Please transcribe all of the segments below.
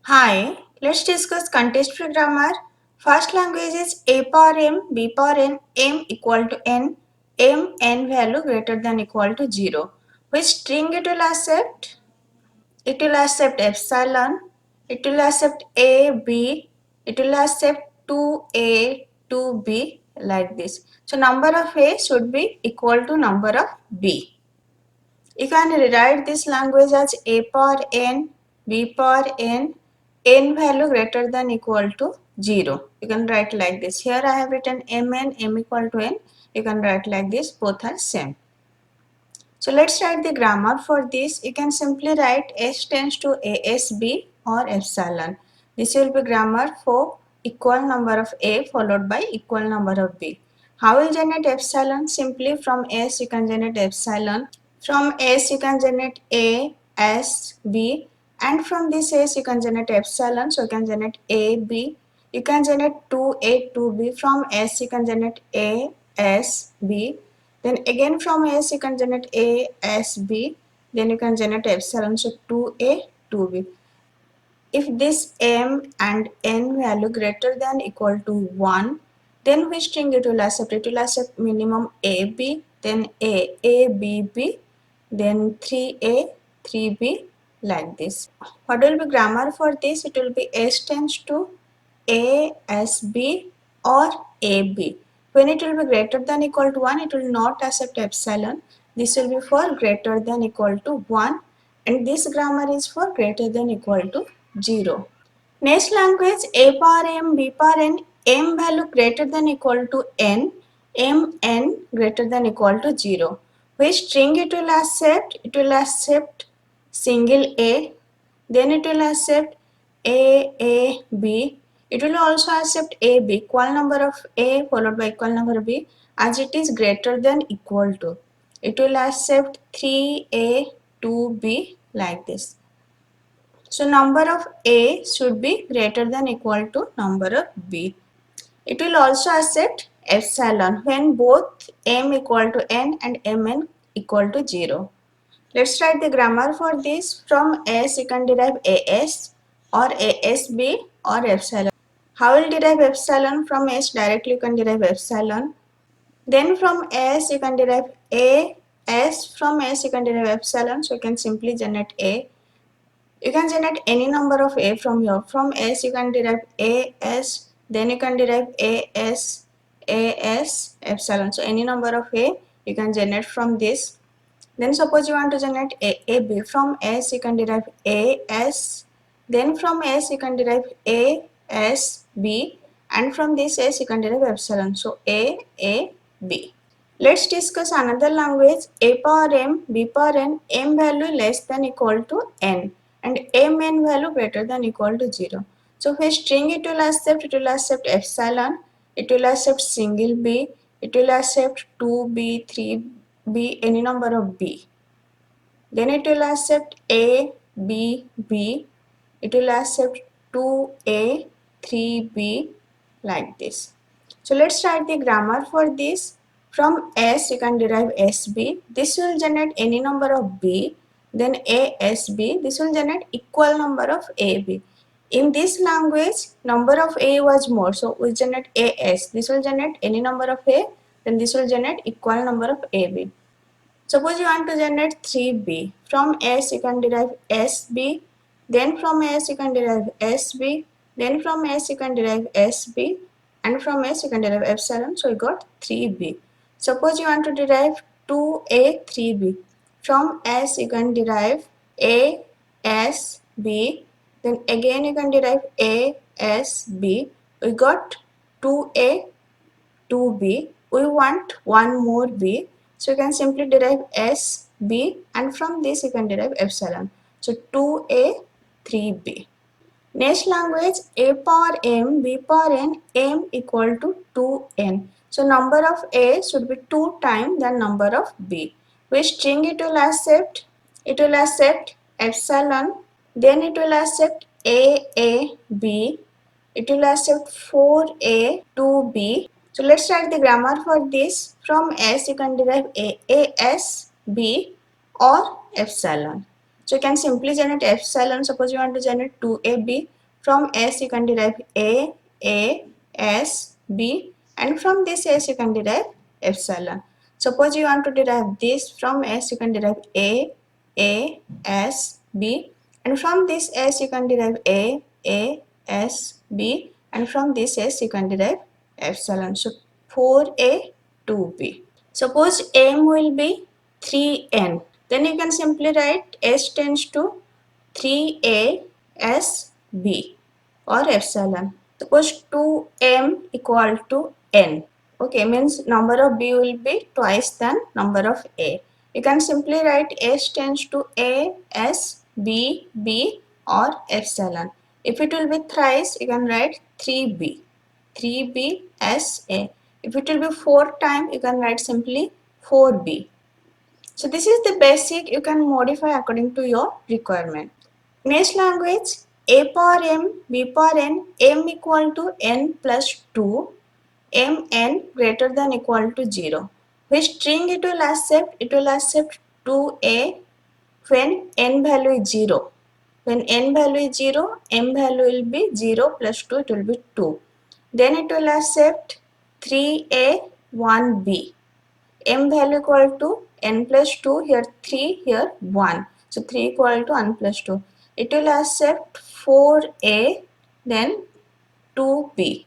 Hi, let's discuss context-free grammar. First language is A power m, B power n, m equal to n, n value greater than equal to 0. Which string it will accept? It will accept epsilon, it will accept A, B, it will accept 2A, 2B like this. So number of A should be equal to number of B. You can rewrite this language as A power n, B power n value greater than equal to 0. You can write like this. Here I have written mn, m equal to n. You can write like this, both are same. So let's write the grammar for this. You can simply write s tends to ASB or epsilon. This will be grammar for equal number of A followed by equal number of B. How will generate epsilon? Simply from S you can generate epsilon. From S you can generate A, S, B, and from this S you can generate epsilon, so you can generate A, B. You can generate 2A, 2B. From S you can generate A, S, B. Then again from S you can generate A, S, B. Then you can generate epsilon, so 2A, 2B. If this m and n value greater than equal to 1, then which string it will accept? It will accept minimum AB, then A, B, B, then 3A, 3B like this. What will be grammar for this? It will be S tends to A, S, B or AB. When it will be greater than equal to 1, it will not accept epsilon. This will be for greater than equal to 1 and this grammar is for greater than equal to 0. Next language A power m, B power n, m value greater than equal to n, n greater than equal to 0. Which string it will accept? It will accept single A, then it will accept A, B. It will also accept A, B, equal number of A followed by equal number of B as it is greater than equal to. It will accept 3A, 2B like this. So number of A should be greater than equal to number of B. It will also accept epsilon when both m equal to n and mn equal to 0. Let's write the grammar for this. From S you can derive AS or ASB or epsilon. How will derive epsilon? From S directly you can derive epsilon. Then from S you can derive A, S. From S you can derive epsilon, so you can simply generate A. You can generate any number of A from here. From S you can derive AS, then you can derive AS, epsilon. So any number of A you can generate from this. Then suppose you want to generate AB. From S you can derive AS, then from S you can derive ASB, and from this S you can derive epsilon. So AAB. Let's discuss another language A power m, B power n, m value less than equal to n and mn value greater than equal to 0. So which string it will accept epsilon, it will accept single B, it will accept 2B, 3B, any number of B. Then it will accept A, B, B, it will accept 2A, 3B like this. So let's start the grammar for this. From S you can derive SB. This will generate any number of B. Then ASB. This will generate equal number of AB. In this language, number of A was more. So we generate AS. This will generate any number of A. Then this will generate equal number of AB. Suppose you want to generate 3B. From S you can derive SB. Then from S you can derive SB. Then from S you can derive SB. And from S you can derive epsilon. So you got 3B. Suppose you want to derive 2A, 3B. From S you can derive A, S, B. Then again you can derive A, S, B. We got 2A, 2B. We want one more B. So you can simply derive S, B, and from this you can derive epsilon. So 2A, 3B. Next language A power m, B power n, m equal to 2n. So number of A should be 2 times the number of B. Which string it will accept? It will accept epsilon. Then it will accept A, B. It will accept 4A, 2B. So let's write the grammar for this. From S you can derive A, S, B or epsilon. So you can simply generate epsilon. Suppose you want to generate 2ab. From S you can derive A, S, B, and from this S you can derive epsilon. Suppose you want to derive this. From S you can derive A, S, B, and from this S you can derive A, S, B, and from this S you can derive epsilon. So 4A, 2B. Suppose M will be 3n. Then you can simply write S tends to 3A S B or epsilon. Suppose 2m equal to n. Okay, means number of B will be twice than number of A. You can simply write S tends to A S B B or epsilon. If it will be thrice, you can write 3B. 3B S A. If it will be 4 times, you can write simply 4B. So this is the basic. You can modify according to your requirement. Next language, A power m, B power n, m equal to n plus 2, mn greater than equal to 0. Which string it will accept? It will accept 2a when n value is 0. When n value is 0, m value will be 0 plus 2, it will be 2. Then it will accept 3a, 1b. M value equal to n plus 2, here 3, here 1. So 3 equal to 1 plus 2. It will accept 4a, then 2b.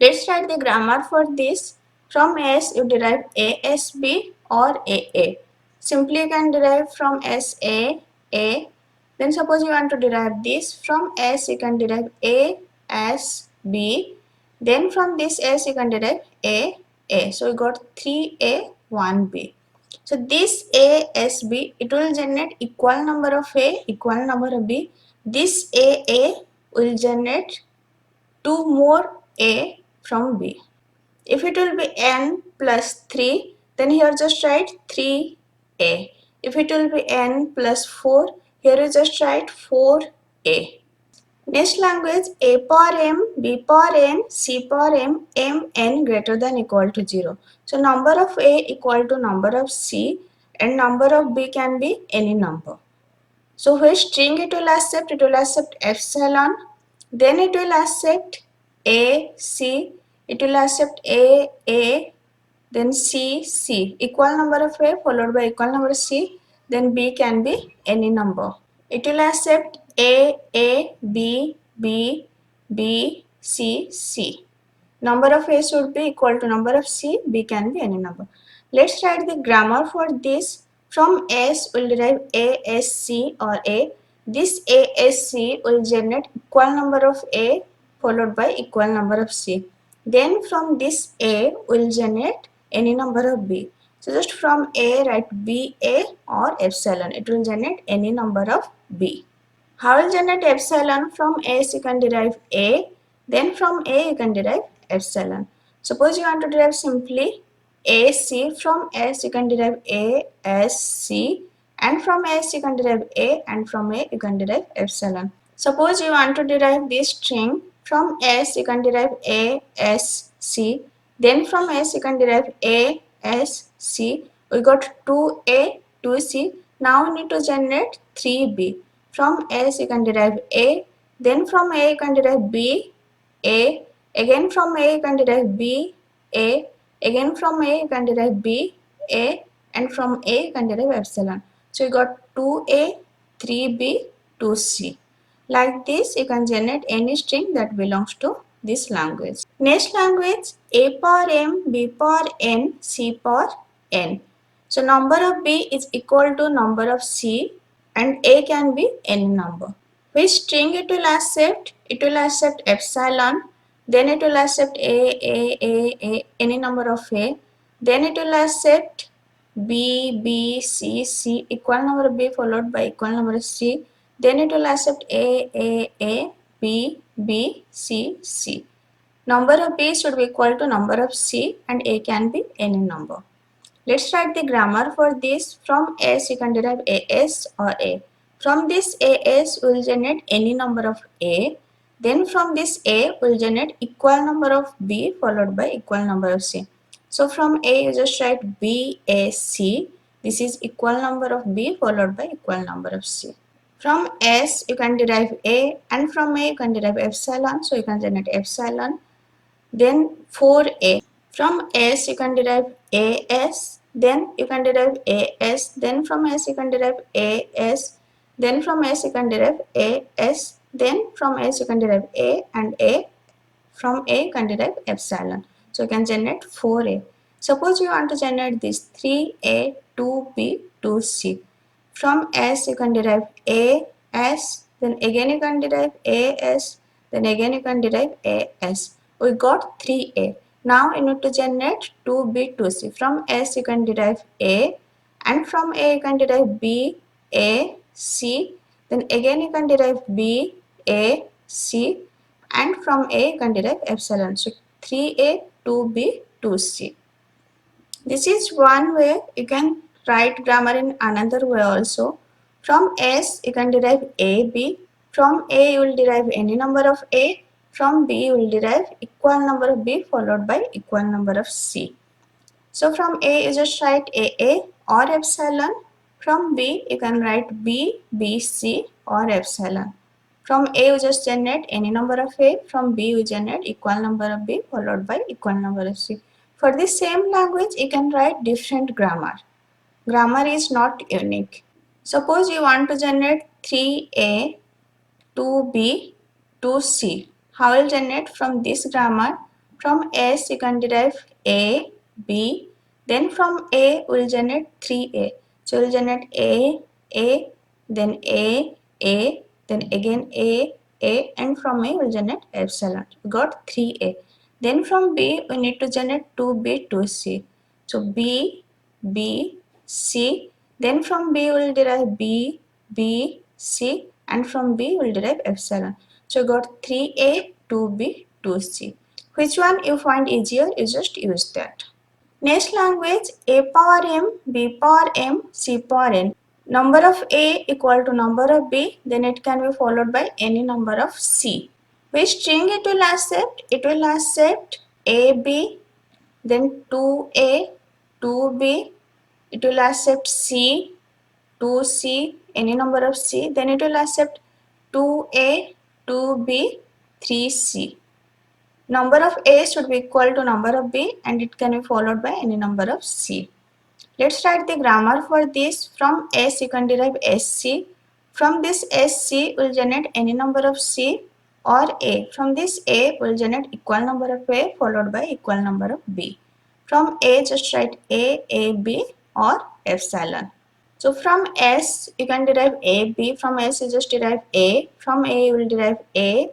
Let's write the grammar for this. From S you derive ASB or AA. Simply you can derive from SA, A. Then suppose you want to derive this. From S you can derive A, S, B. Then from this S you can derive A, A. So we got 3A, 1B. So this A, S, B, it will generate equal number of A, equal number of B. This A will generate 2 more A from B. If it will be n plus 3, then here just write 3a. If it will be n plus 4, here you just write 4a. Next language, A power m, B power n, C power m, mn greater than equal to 0. So number of A equal to number of C and number of B can be any number. So which string it will accept? It will accept epsilon. Then it will accept A, C. It will accept A, then C, C. Equal number of A followed by equal number of C. Then B can be any number. It will accept A, B, B, B, C, C. Number of A should be equal to number of C. B can be any number. Let's write the grammar for this. From S will derive ASC or A. This ASC will generate equal number of A followed by equal number of C. Then from this A will generate any number of B. So just from A write BA or epsilon. It will generate any number of B. How will generate epsilon? From S you can derive A. Then from A you can derive epsilon. Suppose you want to derive simply AC. From S you can derive ASC, and from S you can derive A, and from A you can derive epsilon. Suppose you want to derive this string. From S you can derive ASC, then from S you can derive ASC. We got 2A, 2C. Now we need to generate 3B. From S you can derive A, then from A you can derive B, A, again from A you can derive B, A, again from A you can derive B, A, and from A you can derive epsilon. So you got 2A, 3B, 2C. Like this you can generate any string that belongs to this language. Next language, A power m, B power n, C power n. So number of B is equal to number of C and A can be any number. Which string it will accept? It will accept epsilon. Then it will accept A, any number of A. Then it will accept B, C, equal number of B followed by equal number of C. Then it will accept A, B, C. Number of B should be equal to number of C and A can be any number. Let's write the grammar for this. From S you can derive AS or A. From this AS will generate any number of A. Then from this A will generate equal number of B followed by equal number of C. So from A you just write BAC. This is equal number of B followed by equal number of C. From S you can derive A, and from A you can derive epsilon, so you can generate epsilon. Then 4A. From S you can derive AS, then you can derive AS, then from S you can derive AS, then from S you can derive AS, then from S you can derive A, and A. From A you can derive epsilon. So you can generate 4A. Suppose you want to generate this 3A, 2B, 2C. From S you can derive AS, then again you can derive AS, then again you can derive AS. We got 3A. Now you need to generate 2B, 2C. From S you can derive A, and from A you can derive B, A, C. Then again you can derive B, A, C, and from A you can derive epsilon. So 3A, 2B, 2C. This is one way. You can write grammar in another way also. From S you can derive AB. From A you will derive any number of A. From B you will derive equal number of B followed by equal number of C. So from A you just write AA or epsilon. From B you can write B, BC or epsilon. From A you just generate any number of A. From B you generate equal number of B followed by equal number of C. For the same language you can write different grammar. Grammar is not unique. Suppose you want to generate 3A, 2B, 2C. How will generate from this grammar? From S you can derive A, B. Then from A we will generate 3A. So we will generate A, then A, then again A, and from A we will generate epsilon. We got 3A. Then from B we need to generate 2B, 2C. So B, C. Then from B we will derive B, C, and from B we will derive epsilon. So you got 3A, 2B, 2C. Which one you find easier, you just use that. Next language, A power M, B power M, C power N. Number of A equal to number of B, then it can be followed by any number of C. Which string it will accept? It will accept AB, then 2A, 2B. It will accept C, 2C, any number of C. Then it will accept 2A, 2B, 3C. Number of A should be equal to number of B, and it can be followed by any number of C. Let's write the grammar for this. From S you can derive SC. From this SC will generate any number of C or A. From this A will generate equal number of A followed by equal number of B. From A just write A, B or epsilon. So from S you can derive A, B. From S you just derive A. From A you will derive A,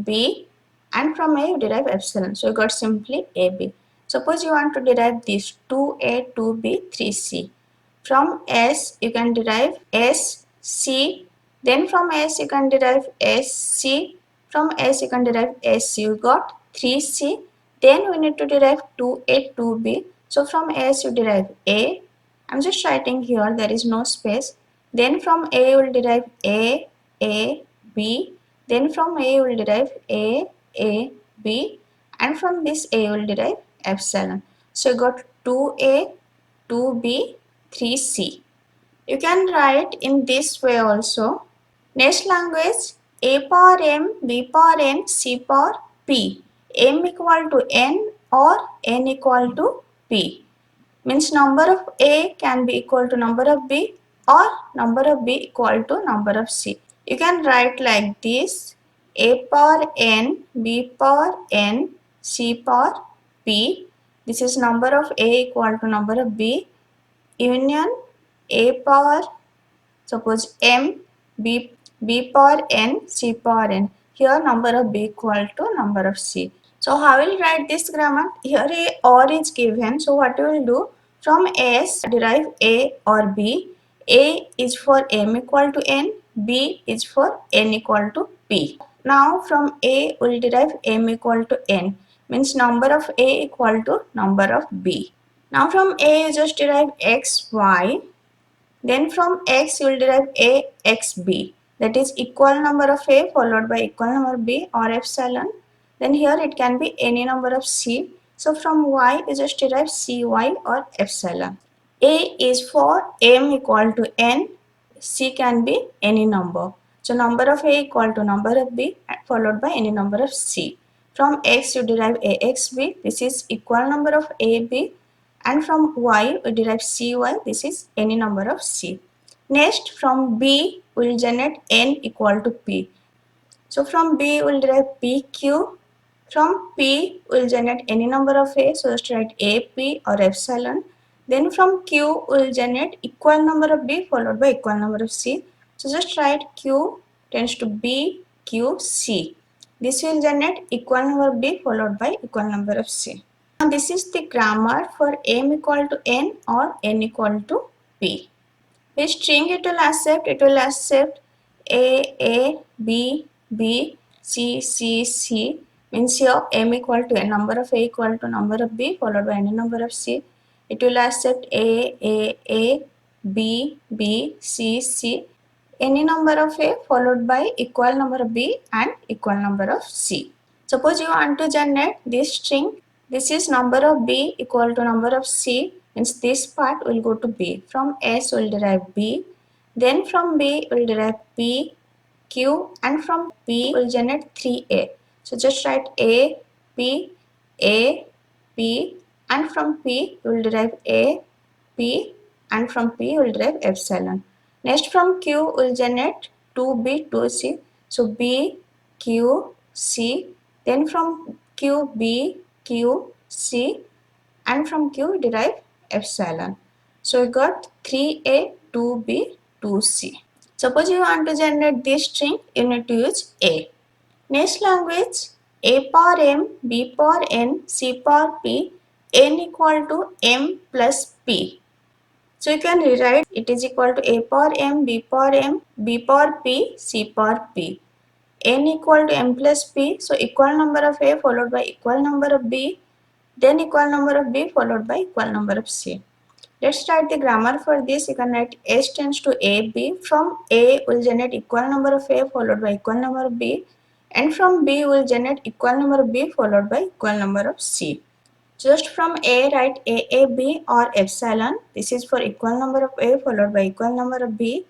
B, and from A you derive epsilon. So you got simply AB. Suppose you want to derive this 2A, 2B, 3C. From S you can derive SC. Then from S you can derive SC. From S you can derive SC. You got 3C. Then we need to derive 2A, 2B. So from S you derive A. I'm just writing here, there is no space. Then from A you will derive A, B. Then from A you will derive A, B. And from this A you will derive epsilon. So you got 2A, 2B, 3C. You can write in this way also. Next language, A power M, B power N, C power P. M equal to N or N equal to P. Means number of A can be equal to number of B or number of B equal to number of C. You can write like this: A power N, B power N, C power P. This is number of A equal to number of B union A power, suppose M, B power N, C power N. Here number of B equal to number of C. So how will write this grammar? Here A or is given. So what you will do? From S derive A or B. A is for M equal to N. B is for N equal to P. Now from A we will derive M equal to N. Means number of A equal to number of B. Now from A you just derive X, Y. Then from X you will derive A, X, B. That is equal number of A followed by equal number of B or epsilon. Then here it can be any number of C. So from Y you just derive CY or epsilon. A is for M equal to N. C can be any number. So number of A equal to number of B followed by any number of C. From X you derive AXB, this is equal number of AB, and from Y we derive CY, this is any number of C. Next from B we will generate N equal to P. So from B we will derive PQ. From P we will generate any number of A, so just write AP or epsilon. Then from Q we will generate equal number of B followed by equal number of C. So just write Q tends to B, Q, C. This will generate equal number of B followed by equal number of C. Now this is the grammar for M equal to N or N equal to P. Which string it will accept? It will accept A, B, B, C, C, C. Means here M equal to a number of A equal to number of B followed by any number of C. It will accept A, B, B, C, C. Any number of A followed by equal number of B and equal number of C. Suppose you want to generate this string. This is number of B equal to number of C, means this part will go to B. From S will derive B. Then from B will derive P, Q, and from P will generate 3A. So just write A, P, and from P you will derive A, P, and from P you will derive epsilon. Next from Q will generate 2B, 2C. So B, Q, C. Then from Q, B, Q, C, and from Q derive epsilon. So we got 3A, 2B, 2C. Suppose you want to generate this string, you need to use A. Next language, A power M, B power N, C power P, N equal to M plus P. So you can rewrite it is equal to A power M, B power P, C power P. N equal to M plus P, so equal number of A followed by equal number of B, then equal number of B followed by equal number of C. Let's write the grammar for this. You can write S tends to AB. From A will generate equal number of A followed by equal number of B, and from B will generate equal number of B followed by equal number of C. Just from A write AAB or epsilon. This is for equal number of A followed by equal number of B,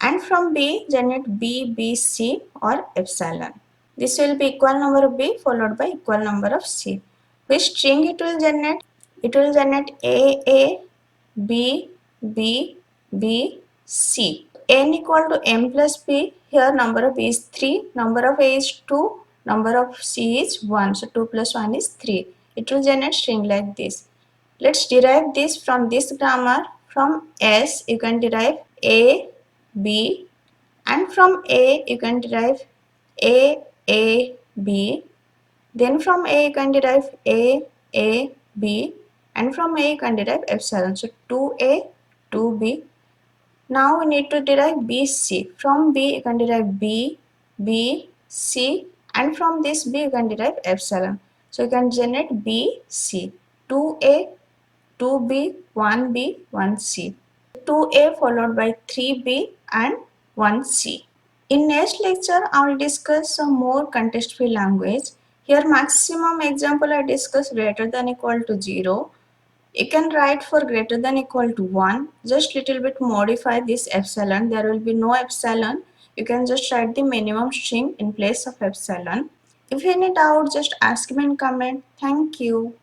and from B generate BBC or epsilon. This will be equal number of B followed by equal number of C. Which string it will generate? It will generate A, B, B, B, C. N equal to M plus P. Here number of B is 3, number of A is 2, number of C is 1. So 2 plus 1 is 3. It will generate string like this. Let's derive this from this grammar. From S you can derive A, B, and from A you can derive A, B. Then from A you can derive A, B, and from A you can derive epsilon. So 2A, 2B. Now we need to derive BC. From B you can derive B, C, and from this B you can derive epsilon. So you can generate BC. 2A, 2B, 1B, 1C. 2A followed by 3B and 1C. In next lecture, I will discuss some more context-free language. Here maximum example I discuss greater than equal to 0. You can write for greater than equal to 1. Just little bit modify this epsilon. There will be no epsilon. You can just write the minimum string in place of epsilon. If any doubt, just ask me in comment. Thank you.